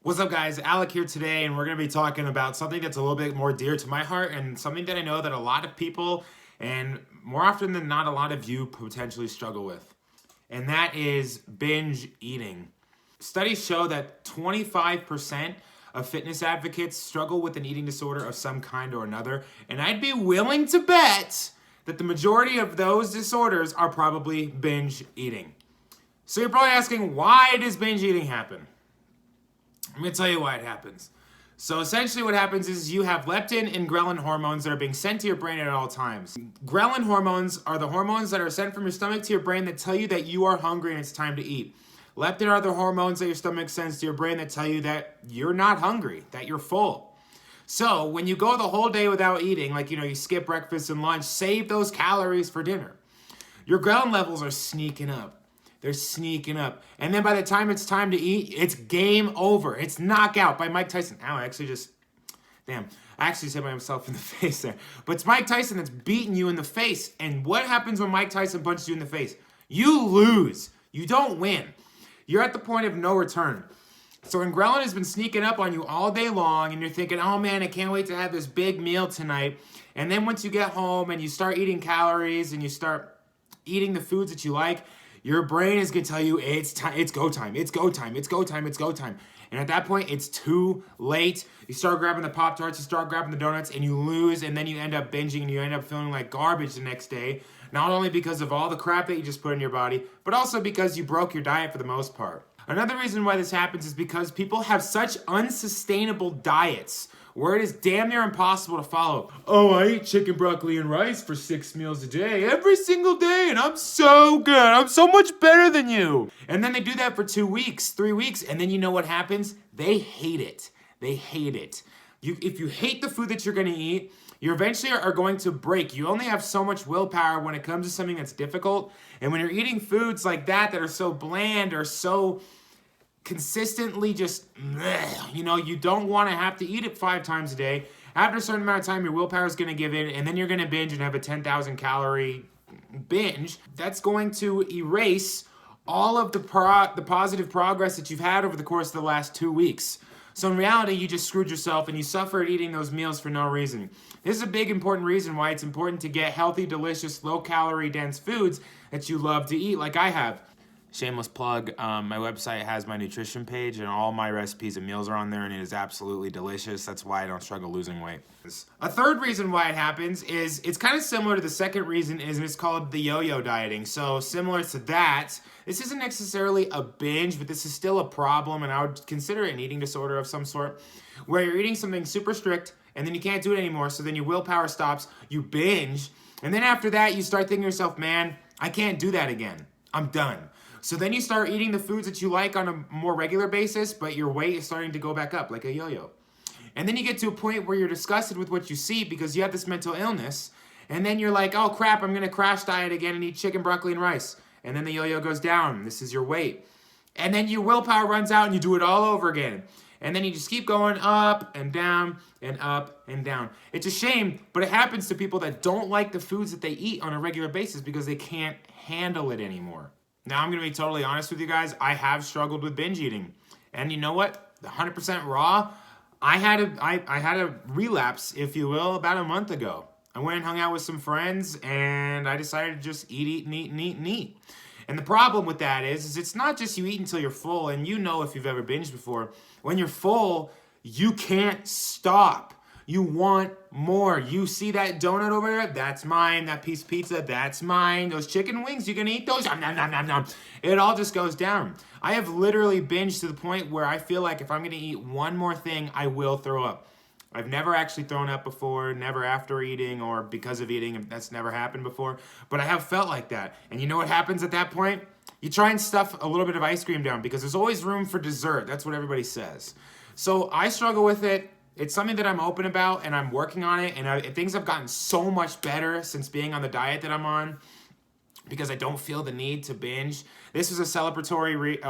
What's up, guys? Alec here today, and we're going to be talking about something that's a little bit more dear to my heart and something that I know that a lot of people, and more often than not, a lot of you potentially struggle with. And that is binge eating. Studies show that 25% of fitness advocates struggle with an eating disorder of some kind or another, and I'd be willing to bet that the majority of those disorders are probably binge eating. So you're probably asking, why does binge eating happen? I'm going to tell you why it happens. So essentially what happens is you have leptin and ghrelin hormones that are being sent to your brain at all times. Ghrelin hormones are the hormones that are sent from your stomach to your brain that tell you that you are hungry and it's time to eat. Leptin are the hormones that your stomach sends to your brain that tell you that you're not hungry, that you're full. So when you go the whole day without eating, like you skip breakfast and lunch, save those calories for dinner. Your ghrelin levels are sneaking up. They're sneaking up. And then by the time it's time to eat, it's game over. It's knockout by Mike Tyson. Ow, I actually just hit myself in the face there. But it's Mike Tyson that's beating you in the face. And what happens when Mike Tyson punches you in the face? You lose. You don't win. You're at the point of no return. So when ghrelin has been sneaking up on you all day long and you're thinking, oh man, I can't wait to have this big meal tonight. And then once you get home and you start eating calories and you start eating the foods that you like, your brain is going to tell you it's go time. And at that point, it's too late. You start grabbing the Pop-Tarts, you start grabbing the donuts, and you lose, and then you end up binging, and you end up feeling like garbage the next day. Not only because of all the crap that you just put in your body, but also because you broke your diet for the most part. Another reason why this happens is because people have such unsustainable diets where it is damn near impossible to follow. Oh, I eat chicken, broccoli, and rice for 6 meals a day, every single day, and I'm so good. I'm so much better than you. And then they do that for 2 weeks, 3 weeks, and then you know what happens? They hate it. They hate it. If you hate the food that you're going to eat, you eventually are going to break. You only have so much willpower when it comes to something that's difficult. And when you're eating foods like that are so bland or so consistently just, you don't want to have to eat it 5 times a day. After a certain amount of time, your willpower is going to give in, and then you're going to binge and have a 10,000 calorie binge. That's going to erase all of the positive progress that you've had over the course of the last 2 weeks. So in reality, you just screwed yourself and you suffered eating those meals for no reason. This is a big important reason why it's important to get healthy, delicious, low-calorie dense foods that you love to eat like I have. Shameless plug, my website has my nutrition page and all my recipes and meals are on there and it is absolutely delicious. That's why I don't struggle losing weight. A third reason why it happens is it's kind of similar to the second reason and it's called the yo-yo dieting. So similar to that, this isn't necessarily a binge, but this is still a problem and I would consider it an eating disorder of some sort where you're eating something super strict and then you can't do it anymore. So then your willpower stops, you binge, and then after that you start thinking to yourself, man, I can't do that again. I'm done. So then you start eating the foods that you like on a more regular basis, but your weight is starting to go back up like a yo-yo. And then you get to a point where you're disgusted with what you see because you have this mental illness. And then you're like, oh crap, I'm going to crash diet again and eat chicken, broccoli, and rice. And then the yo-yo goes down. This is your weight. And then your willpower runs out and you do it all over again. And then you just keep going up and down and up and down. It's a shame, but it happens to people that don't like the foods that they eat on a regular basis because they can't handle it anymore. Now, I'm going to be totally honest with you guys. I have struggled with binge eating. And you know what? 100% raw, I had a relapse, if you will, about a month ago. I went and hung out with some friends, and I decided to just eat. And the problem with that is it's not just you eat until you're full, and you know if you've ever binged before, when you're full, you can't stop. You want more. You see that donut over there? That's mine. That piece of pizza? That's mine. Those chicken wings? You gonna eat those? Nom, nom, nom, nom, nom. It all just goes down. I have literally binged to the point where I feel like if I'm gonna eat one more thing, I will throw up. I've never actually thrown up before, never after eating or because of eating. That's never happened before. But I have felt like that. And you know what happens at that point? You try and stuff a little bit of ice cream down because there's always room for dessert. That's what everybody says. So I struggle with it. It's something that I'm open about and I'm working on it. And things have gotten so much better since being on the diet that I'm on because I don't feel the need to binge. This was a celebratory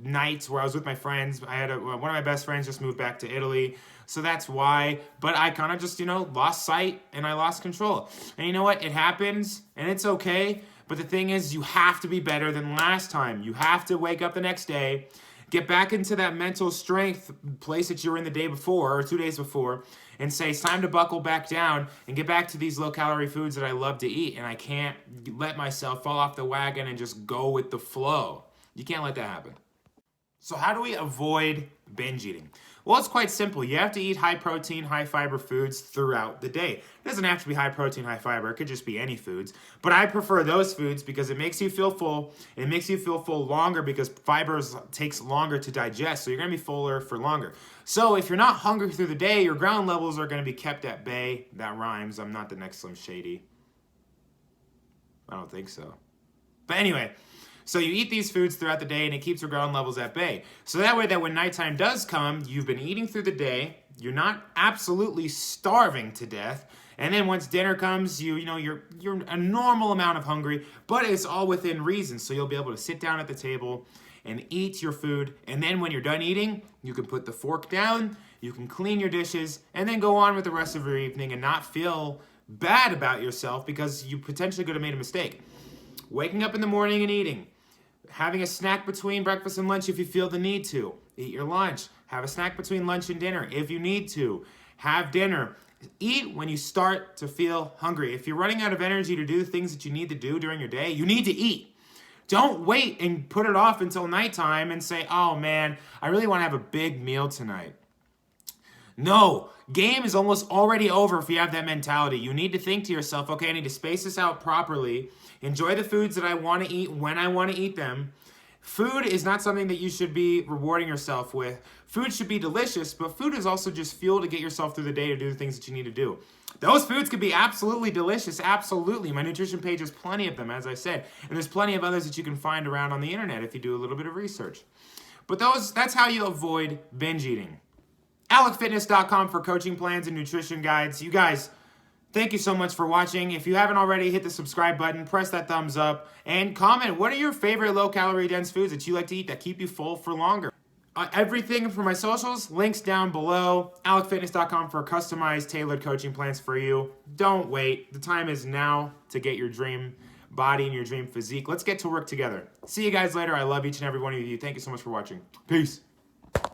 night where I was with my friends. I had one of my best friends just moved back to Italy. So that's why. But I kind of just, lost sight and I lost control. And you know what? It happens and it's okay. But the thing is, you have to be better than last time. You have to wake up the next day Get back into that mental strength place that you were in the day before or 2 days before and say, it's time to buckle back down and get back to these low-calorie foods that I love to eat, and I can't let myself fall off the wagon and just go with the flow. You can't let that happen. So how do we avoid binge eating? Well, it's quite simple. You have to eat high protein, high fiber foods throughout the day. It doesn't have to be high protein, high fiber. It could just be any foods. But I prefer those foods because it makes you feel full. It makes you feel full longer because fibers takes longer to digest. So you're going to be fuller for longer. So if you're not hungry through the day, your ground levels are going to be kept at bay. That rhymes. I'm not the next Slim Shady. I don't think so. But anyway, so you eat these foods throughout the day and it keeps your ground levels at bay. So that way that when nighttime does come, you've been eating through the day, you're not absolutely starving to death, and then once dinner comes, you're a normal amount of hungry, but it's all within reason. So you'll be able to sit down at the table and eat your food, and then when you're done eating, you can put the fork down, you can clean your dishes, and then go on with the rest of your evening and not feel bad about yourself because you potentially could have made a mistake. Waking up in the morning and eating. Having a snack between breakfast and lunch if you feel the need to. Eat your lunch. Have a snack between lunch and dinner if you need to. Have dinner. Eat when you start to feel hungry. If you're running out of energy to do the things that you need to do during your day, you need to eat. Don't wait and put it off until nighttime and say, oh man, I really want to have a big meal tonight. No, game is almost already over if you have that mentality. You need to think to yourself, okay, I need to space this out properly. Enjoy the foods that I want to eat when I want to eat them. Food is not something that you should be rewarding yourself with. Food should be delicious, but food is also just fuel to get yourself through the day to do the things that you need to do. Those foods could be absolutely delicious, absolutely. My nutrition page has plenty of them, as I said, and there's plenty of others that you can find around on the internet if you do a little bit of research. But that's how you avoid binge eating. AlecFitness.com for coaching plans and nutrition guides. You guys, thank you so much for watching. If you haven't already, hit the subscribe button, press that thumbs up, and comment, what are your favorite low-calorie dense foods that you like to eat that keep you full for longer? Everything for my socials, links down below. AlecFitness.com for customized, tailored coaching plans for you. Don't wait. The time is now to get your dream body and your dream physique. Let's get to work together. See you guys later. I love each and every one of you. Thank you so much for watching. Peace.